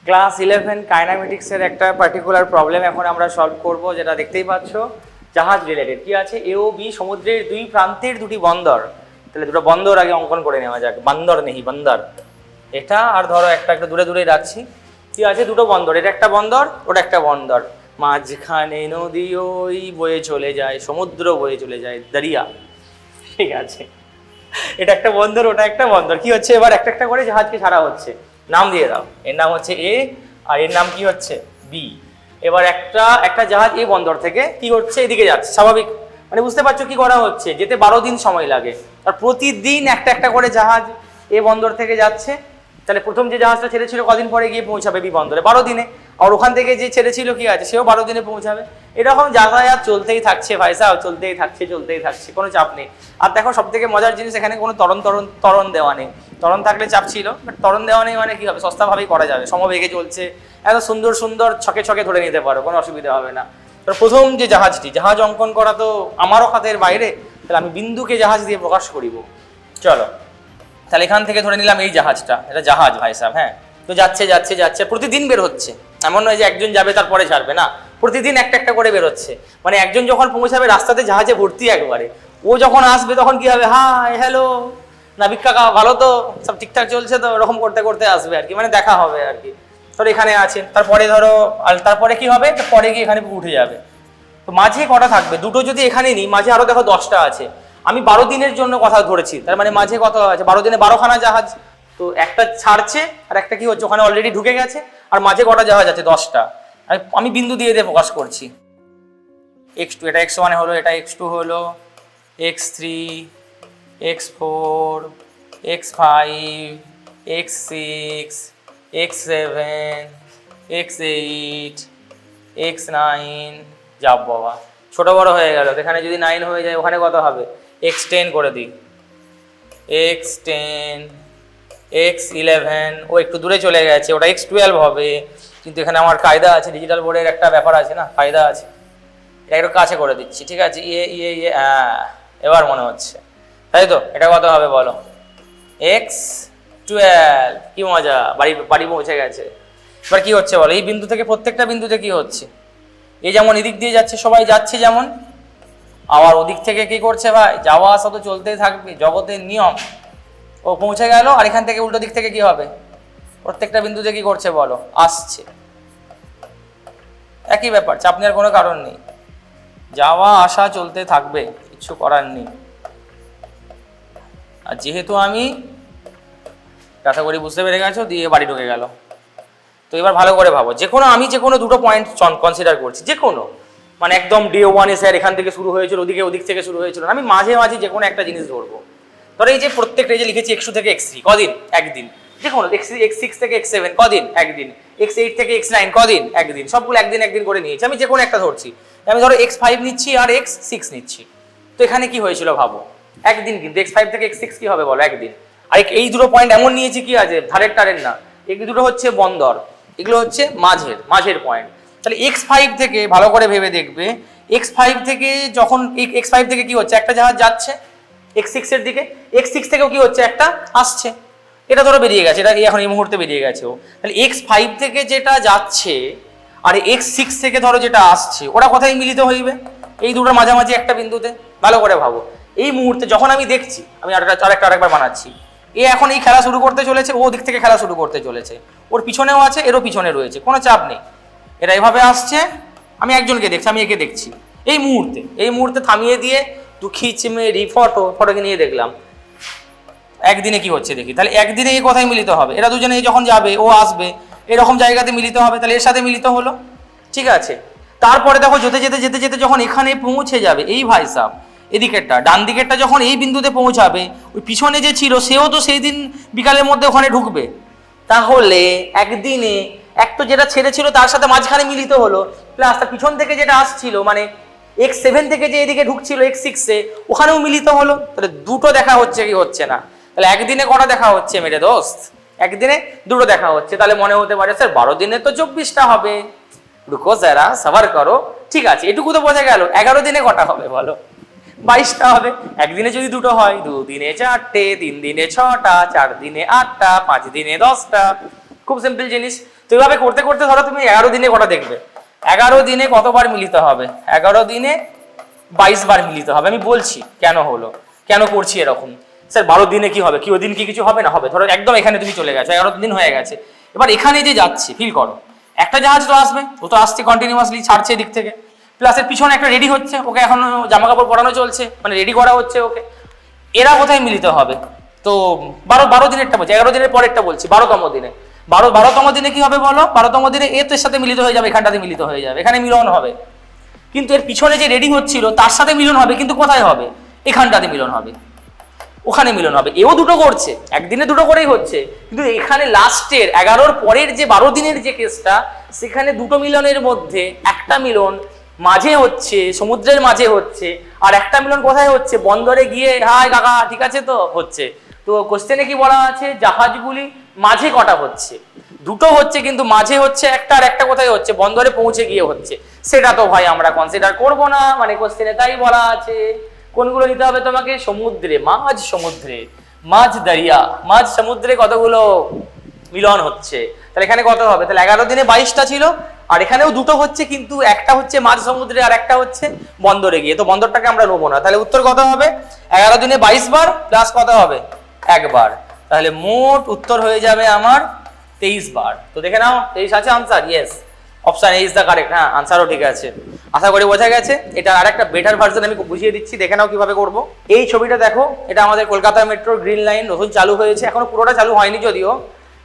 Class 11 কাইনামেটিক্সের একটা particular problem এখন আমরা সলভ করব, যেটা দেখতেই পাচ্ছ জাহাজ রিলেটেড। কি আছে? এ ও বি সমুদ্রের দুই প্রান্তের দুটি বন্দর। তাহলে দুটো বন্দর আগে অঙ্কন করে নেওয়া যাক। বন্দর নেই, বন্দর এটা, আর ধরো একটা একটা দূরে দূরে রাখছি। কি আছে? দুটো বন্দর, এটা একটা বন্দর, ওটা একটা বন্দর, মাঝখানে নদী ওই বয়ে চলে যায়, সমুদ্র বয়ে চলে যায়, দরিয়া। ঠিক আছে, এটা একটা বন্দর, ওটা একটা বন্দর। কি হচ্ছে এবার? একটা একটা করে জাহাজকে ছাড়া হচ্ছে, নাম দিয়ে দাও। এর নাম হচ্ছে এ, আর এর নাম কি হচ্ছে? বি। এবার একটা একটা জাহাজ এই বন্দর থেকে কি হচ্ছে? এদিকে যাচ্ছে, স্বাভাবিক। মানে বুঝতে পারছো কি করা হচ্ছে? যেতে 12 দিন সময় লাগে, আর প্রতিদিন একটা একটা করে জাহাজ এ বন্দর থেকে যাচ্ছে। তাহলে প্রথম যে জাহাজটা ছেড়েছিল কদিন পরে গিয়ে পৌঁছাবে বি বন্দরে? 12 দিনে। আর ওখান থেকে যে ছেড়েছিল কি আছে, সেও 12 দিনে পৌঁছাবে। এরকম যাতায়াত চলতেই থাকছে ভাই সাহেব, চলতেই থাকছে, চলতেই থাকছে, কোনো চাপ নেই। আর দেখো সব থেকে মজার জিনিস, এখানে কোনো ত্বরণ দেওয়া নেই। ত্বরণ থাকলে চাপ ছিল, বাট ত্বরণ দেওয়া নেই মানে কি হবে? সস্তাভাবেই করা যাবে, সমবেগে চলছে, এত সুন্দর সুন্দর ছকে ছকে ধরে নিতে পারো, কোনো অসুবিধা হবে না। তো প্রথম যে জাহাজটি, জাহাজ অঙ্কন করা তো আমারও হাতের বাইরে, তাহলে আমি বিন্দুকে জাহাজ দিয়ে প্রকাশ করিব। চলো, তাহলে এখান থেকে ধরে নিলাম এই জাহাজটা, এটা জাহাজ ভাই সাহেব। হ্যাঁ, তো যাচ্ছে যাচ্ছে যাচ্ছে, প্রতিদিন বের হচ্ছে। এমন নয় যে একজন যাবে তারপরে ছাড়বে, না, প্রতিদিন একটা একটা করে বের হচ্ছে। মানে একজন যখন পৌঁছাবে রাস্তাতে জাহাজে ভর্তি একবারে, ও যখন আসবে তখন কি হবে? হাই হ্যালো নাবিক কাকা, ভালো তো, সব ঠিকঠাক চলছে তো, এরকম করতে করতে আসবে আর কি, মানে দেখা হবে আর কি। ধরো এখানে আছে, তারপরে ধরো, আর তারপরে কি হবে? পরে গিয়ে এখানে উঠে যাবে। তো মাঝে কটা থাকবে? দুটো যদি এখানে নিই, মাঝে আরো দেখো 10টা আছে। আমি 12 দিনের জন্য কথা ধরেছি, তার মানে মাঝে কত আছে? 12 দিনে 12খানা জাহাজ। তো একটা ছাড়ছে, আর একটা কি হচ্ছে? ওখানে অলরেডি ঢুকে গেছে, আর মাঝে কটা জাহাজ আছে? 10টা। আমি বিন্দু দিয়ে দিয়ে প্রকাশ করছি। x2, এটা x1 হলো, এটা x2 হলো, x3, x4, x5, x6, x7, x8, x9। যাব বাবা, ছোট বড় হয়ে গেল। এখানে যদি 9 হয়ে যায়, ওখানে কত হবে? x10 করে দিই, x10, x11। ও একটু দূরে চলে গেছে, ওটা x12 হবে। কিন্তু এখানে আমার কায়দা আছে, ডিজিটাল বোর্ডের একটা ব্যাপার আছে না, কায়দা আছে। এটা একটু কাছে করে দিচ্ছি, ঠিক আছে? এবার মনে হচ্ছে, তাই তো? এটা কত হবে বলো? x12। কি মজা, বাড়ি বাড়ি পৌঁছে গেছে। এবার কি হচ্ছে বলো? এই বিন্দু থেকে প্রত্যেকটা বিন্দুতে কি হচ্ছে? এই যেমন এদিক দিয়ে যাচ্ছে, সবাই যাচ্ছে যেমন, আবার ওদিক থেকে কি করছে ভাই? যাওয়া আসা তো চলতেই থাকবে, জগতের নিয়ম। ও পৌঁছে গেল, আর এখান থেকে উল্টো দিক থেকে কি হবে? প্রত্যেকটা বিন্দুতে কি করছে বলো? আসছে। একই ব্যাপার, চাপ নেওয়ার কোনো কারণ নেই, যাওয়া আসা চলতে থাকবে, কিছু করার নেই। আর যেহেতু আমি, আশা করি বুঝতে পেরে গেছো, দিয়ে বাড়ি ঢুকে গেল। তো এবার ভালো করে ভাবো, আমি যে কোনো দুটো পয়েন্ট কনসিডার করছি, যে কোনো, মানে একদম ডে ওয়ানে স্যার এখান থেকে শুরু হয়েছিল, ওদিক থেকে শুরু হয়েছিল, আমি মাঝে মাঝে যে কোনো একটা জিনিস ধরবো। ধরো এই যে প্রত্যেকটা যে লিখেছি x2 থেকে x3 কদিন? একদিন। যে কোনো x6 থেকে x7 কদিন? একদিন। x8 থেকে x9 কদিন? একদিন। সবগুলো একদিন একদিন করে নিয়েছি, আমি যে কোনো একটা ধরছি। আমি ধরো x5 নিচ্ছি আর x6 নিচ্ছি। তো এখানে কি হয়েছিল ভাবো? একদিন। কিন্তু x5 থেকে x6 কি হবে বলো? একদিন। আর এই দুটো পয়েন্ট এমন নিয়েছি, কি আছে? ধারের টারের না, এই দুটো হচ্ছে বন্দর, এগুলো হচ্ছে মাঝের পয়েন্ট। তাহলে x5 থেকে ভালো করে ভেবে দেখবে, x5 থেকে যখন x5 থেকে কি হচ্ছে? একটা জাহাজ যাচ্ছে x6 এর দিকে, x6 থেকেও কি হচ্ছে? একটা আসছে। এটা ধরো বেরিয়ে গেছে, এটা এখন এই মুহূর্তে বেরিয়ে গেছে ও। তাহলে x5 থেকে যেটা যাচ্ছে আর x6 থেকে ধরো যেটা আসছে, ওরা কোথায় মিলিত হইবে? এই দুটোর মাঝামাঝি একটা বিন্দুতে। ভালো করে ভাবো, এই মুহূর্তে যখন আমি দেখছি, আমি আরেকবার বানাচ্ছি, এ এখন এই খেলা শুরু করতে চলেছে, ও দিক থেকে খেলা শুরু করতে চলেছে, ওর পিছনেও আছে, এরও পিছনে রয়েছে, কোনো চাপ নেই। এরা এভাবে আসছে, আমি একজনকে দেখছি, আমি একে দেখছি। এই মুহূর্তে থামিয়ে দিয়ে তু খিচ মেরি ফটোকে নিয়ে দেখলাম একদিনে কি হচ্ছে দেখি। তাহলে একদিনে এই কোথায় মিলিত হবে? এরা দুজনে যখন যাবে, ও আসবে, এরকম জায়গাতে মিলিত হবে, তাহলে এর সাথে মিলিত হলো, ঠিক আছে? তারপরে দেখো যেতে যেতে যেতে যেতে যখন এখানে পৌঁছে যাবে, এই ভাই সাহ এদিকেরটা ডান দিকেরটা যখন এই বিন্দুতে পৌঁছাবে, ওই পিছনে যে ছিল সেও তো সেই দিন বিকালের মধ্যে ওখানে ঢুকবে। তাহলে একদিনে এক তো যেটা ছেড়েছিল তার সাথে মাঝখানে মিলিত হলো, প্লাস তার পিছন থেকে যেটা আসছিল, মানে x7 থেকে যে এদিকে ঢুকছিল x6-এ, ওখানেও মিলিত হলো। তাহলে দুটো দেখা হচ্ছে কি হচ্ছে না? তাহলে একদিনে কটা দেখা হচ্ছে মেরে দোস্ত? একদিনে দুটো দেখা হচ্ছে। তাহলে মনে হতে পারে স্যার 12 দিনে তো 24টা হবে। রুকো যারা, সাবার করো। ঠিক আছে, এটুকু তো বোঝা গেল। 11 দিনে কটা হবে বলো? 22টা হবে। একদিনে যদি দুটো হয়, 2 দিনে 4টে, 3 দিনে 6টা, 4 দিনে 8টা, 5 দিনে 10টা। খুব সিম্পল জিনিস। তো এইভাবে করতে করতে ধরো তুমি 11 দিনে কটা দেখবে, 11 দিনে কতবার মিলিত হবে, 11 দিনে 22 বার মিলিত হবে। আমি বলছি কেন হলো, কেন করছি এরকম। স্যার 12 দিনে কি হবে, কি ওই দিন কি কিছু হবে না? হবে। ধরো একদম এখানে তুমি চলে গেছো, 11 দিন হয়ে গেছে, এবার এখানে যে যাচ্ছে ফিল করো, একটা জাহাজ তো আসবে, ও তো আসছে কন্টিনিউয়াসলি, ছাড়ছে এদিক থেকে, প্লাস এর পিছনে একটা রেডি হচ্ছে, ওকে এখনো জামা কাপড় পরানো চলছে, মানে রেডি করা হচ্ছে ওকে। এরা কোথায় মিলিত হবে? তো 12 দিনেরটা বলছি, 11 দিনের পরেরটা বলছি, 12তম দিনে। 12তম দিনে কি হবে বলো? 12তম দিনে এর সাথে মিলিত হয়ে যাবে, এখানটাতে মিলিত হয়ে যাবে, এখানে মিলন হবে। কিন্তু এর পিছনে যে রেডি হচ্ছিল তার সাথে মিলন হবে, কিন্তু কোথায় হবে? এখানটাতে মিলন হবে, ওখানে মিলন হবে। এও দুটো করছে, একদিনে দুটো করেই হচ্ছে, কিন্তু এখানে লাস্টের 11-র পরের যে 12 দিনের যে কেসটা, সেখানে দুটো মিলনের মধ্যে একটা মিলন মাঝে হচ্ছে, সমুদ্রের মাঝে হচ্ছে, আর একটা মিলন কোথায় হচ্ছে? বন্দরে গিয়ে হাই কাকা ঠিক আছে তো হচ্ছে। তো কোশ্চেনে কি বলা আছে? জাহাজগুলি মাঝে কটা হচ্ছে? দুটো হচ্ছে, কিন্তু মাঝে হচ্ছে একটা, আর একটা কোথায় হচ্ছে? বন্দরে পৌঁছে গিয়ে হচ্ছে। সেটা তো ভাই আমরা কনসিডার করব না, মানে কোশ্চেনে তাই বলা আছে। কোনগুলো নিতে হবে তোমাকে? সমুদ্রে, মাঝ সমুদ্রে, মাঝ দরিয়া, মাঝ সমুদ্রে কতগুলো মিলন হচ্ছে। তাহলে এখানে কত হবে? তাহলে 11 দিনে 22টা ছিল, আর এখানেও দুটো হচ্ছে, কিন্তু একটা হচ্ছে মাঝ সমুদ্রে আর একটা হচ্ছে বন্দরে গিয়ে। তো বন্দরটাকে আমরা নেবো না। তাহলে উত্তর কত হবে? 11 দিনে 22 বার প্লাস কত হবে? 1 বার। তাহলে মোট উত্তর হয়ে যাবে আমার 23 বার। তো দেখে নাও 23 আছে answer. Yes, option A is the correct. হ্যাঁ, আনসারও ঠিক আছে। আশা করি বোঝা গেছে। এটা আর একটা বেটার ভার্সন আমি বুঝিয়ে দিচ্ছি, দেখে নাও কিভাবে করব। এই ছবিটা দেখো, এটা আমাদের কলকাতা মেট্রোর গ্রিন লাইন নতুন চালু হয়েছে, এখনো পুরোটা চালু হয়নি যদিও,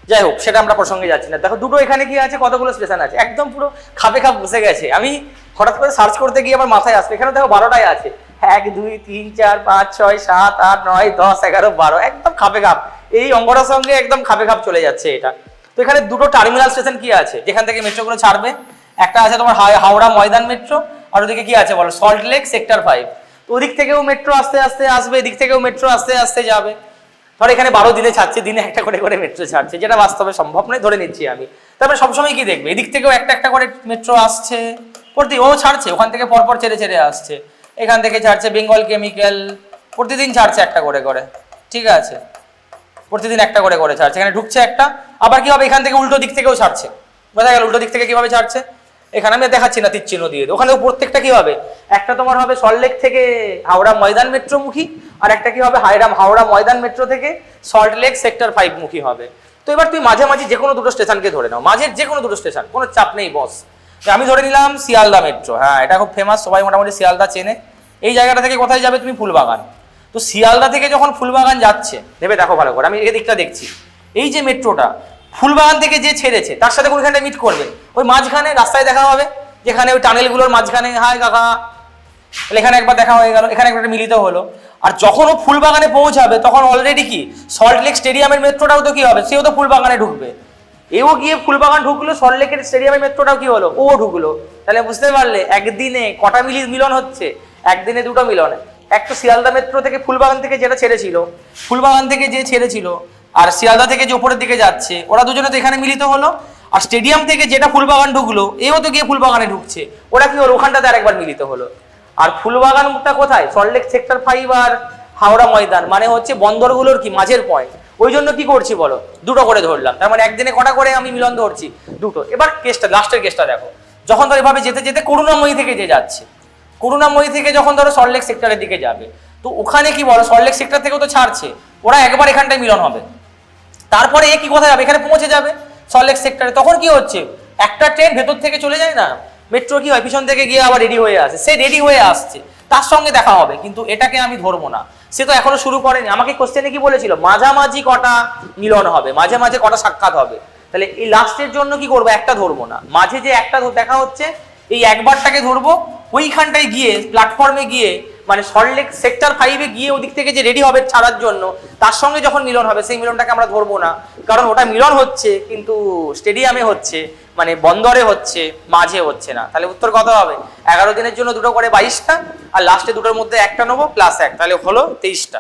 যাই হোক সেটা আমরা প্রসঙ্গে যাচ্ছি না। দেখো দুটো এখানে কি আছে, কতগুলো স্টেশন আছে, একদম পুরো খাপে খাপ বসে গেছে। আমি হঠাৎ করে সার্চ করতে গিয়ে আমার মাথায় আসবে, এখানে দেখো 12টাই আছে, 1 2 3 4 5 6 7 8 9 10 11 12, একদম খাপে খাপ। এই অঙ্গটার সঙ্গে একদম খাপে খাপ চলে যাচ্ছে এটা। তো এখানে দুটো টার্মিনাল স্টেশন কি আছে যেখান থেকে মেট্রোগুলো ছাড়বে? একটা আছে তোমার হাওড়া ময়দান মেট্রো, আর ওদিকে কি আছে বলো? Salt lake sector 5। তো ওদিক থেকেও মেট্রো আস্তে আস্তে আসবে, এদিক থেকেও মেট্রো আস্তে আস্তে যাবে। ধর এখানে 12 দিনে ছাড়ছে, দিনে একটা করে করে মেট্রো ছাড়ছে, যেটা বাস্তবে সম্ভব নয়, ধরে নিচ্ছি আমি। তারপরে সবসময় কি দেখবে, এদিক থেকেও একটা একটা করে মেট্রো আসছে, ও ছাড়ছে, ওখান থেকে পরপর ছেড়ে ছেড়ে আসছে, এখান থেকে ছাড়ছে বেঙ্গল কেমিক্যাল, প্রতিদিন ছাড়ছে একটা করে করে, ঠিক আছে, প্রতিদিন একটা করে করে ছাড়ছে। এখানে ঢুকছে একটা, আবার কি হবে? এখান থেকে উল্টো দিক থেকেও ছাড়ছে। বোঝা গেল উল্টো দিক থেকে কিভাবে ছাড়ছে? এখানে আমি দেখাচ্ছি না, তীর চিহ্ন দিয়ে। ওখানেও প্রত্যেকটা কি হবে? একটা তোমার হবে সল্টলেক থেকে হাওড়া ময়দান মেট্রোমুখী, আর একটা কি হবে? হাওড়া ময়দান মেট্রো থেকে সল্টলেক সেক্টর 5 মুখী হবে। তো এবার তুই মাঝামাঝি যে কোনো দুটো স্টেশনকে ধরে নাও, মাঝের যে কোনো দুটো স্টেশন, কোনো চাপ নেই বস। আমি ধরে নিলাম শিয়ালদা মেট্রো, হ্যাঁ এটা খুব ফেমাস, সবাই মোটামুটি শিয়ালদা চেনে। এই জায়গাটা থেকে কোথায় যাবে তুমি? ফুলবাগান। তো শিয়ালদা থেকে যখন ফুলবাগান যাচ্ছে, ভেবে দেখো ভালো করে, আমি এদিকটা দেখছি, এই যে মেট্রোটা ফুলবাগান থেকে যে ছেড়েছে তার সাথে কোনখানটা মিট করবে? ওই মাঝখানে রাস্তায় দেখা হবে, যেখানে ওই টানেলগুলোর মাঝখানে, হাই কাকা, এখানে একবার দেখা হয়ে গেল, এখানে একটা মিলিত হলো। আর যখন ও ফুলবাগানে পৌঁছাবে তখন অলরেডি কি সল্টলেক স্টেডিয়ামের মেট্রোটাও তো কি হবে? সেও তো ফুলবাগানে ঢুকবে, এও গিয়ে ফুলবাগান ঢুকলো, সল্টলেকের স্টেডিয়ামের মেট্রোটাও কি হলো? ও ঢুকলো। তাহলে বুঝতে পারলে একদিনে কটা মিলন হচ্ছে? একদিনে দুটো মিলন। একটা শিয়ালদা মেট্রো থেকে ফুলবাগান থেকে যেটা ছেড়েছিল, ফুলবাগান থেকে যে ছেড়েছিল, আর শিয়ালদা থেকে যে উপরের দিকে যাচ্ছে, ওরা দুজনে তো এখানে মিলিত হলো। আর স্টেডিয়াম থেকে যেটা ফুলবাগান ঢুকলো, এও তো গিয়ে ফুলবাগানে ঢুকছে, ওরা কি হলো? ওখানটাতে আরেকবার মিলিত হলো। আর ফুলবাগানটা কোথায়? সল্টলেক সেক্টর 5 আর হাওড়া ময়দান, মানে হচ্ছে বন্দরগুলোর কি মাঝের পয়েন্ট। ওই জন্য কি করছি বলো? দুটো করে ধরলাম, তার মানে একদিনে কটা করে আমি মিলন ধরছি? দুটো। এবার কেসটা, লাস্টের কেসটা দেখো, যখন ধর এভাবে যেতে যেতে করুণাময়ী থেকে যে যাচ্ছে, করুণাময়ী থেকে যখন ধরো সল্টলেক সেক্টরের দিকে যাবে, তো ওখানে কি বলো? সল্টলেক সেক্টর থেকেও তো ছাড়ছে, ওরা একবার এখানটায় মিলন হবে, তারপরে এ কি কোথায় যাবে? এখানে পৌঁছে যাবে সল্টলেক সেক্টরে। তখন কি হচ্ছে? একটা ট্রেন ভেতর থেকে চলে যায় না, মেট্রো কি হয় পিছন থেকে গিয়ে আবার রেডি হয়ে আসে, সে রেডি হয়ে আসছে, তার সঙ্গে দেখা হবে, কিন্তু এটাকে আমি ধরবো না, সে তো এখনো শুরু করেনি। আমাকে কোশ্চেনে কি বলেছিল? মাঝামাঝি কটা মিলন হবে, মাঝে মাঝে কটা সাক্ষাৎ হবে। তাহলে এই লাস্টের জন্য কি করবো? একটা ধরবো না, মাঝে যে একটা দেখা হচ্ছে এই একবারটাকে ধরবো। ওইখানটায় গিয়ে প্ল্যাটফর্মে গিয়ে, মানে সল্টলেক সেক্টর 5-এ গিয়ে ওদিক থেকে যে রেডি হবে ছাড়ার জন্য, তার সঙ্গে যখন মিলন হবে সেই মিলনটাকে আমরা ধরবো না, কারণ ওটা মিলন হচ্ছে কিন্তু স্টেডিয়ামে হচ্ছে, মানে বন্দরে হচ্ছে, মাঝে হচ্ছে না। তাহলে উত্তর কত হবে? 11 দিনের জন্য দুটো করে 22টা, আর লাস্টে দুটোর মধ্যে একটা নেবো প্লাস 1, তাহলে হলো 23টা।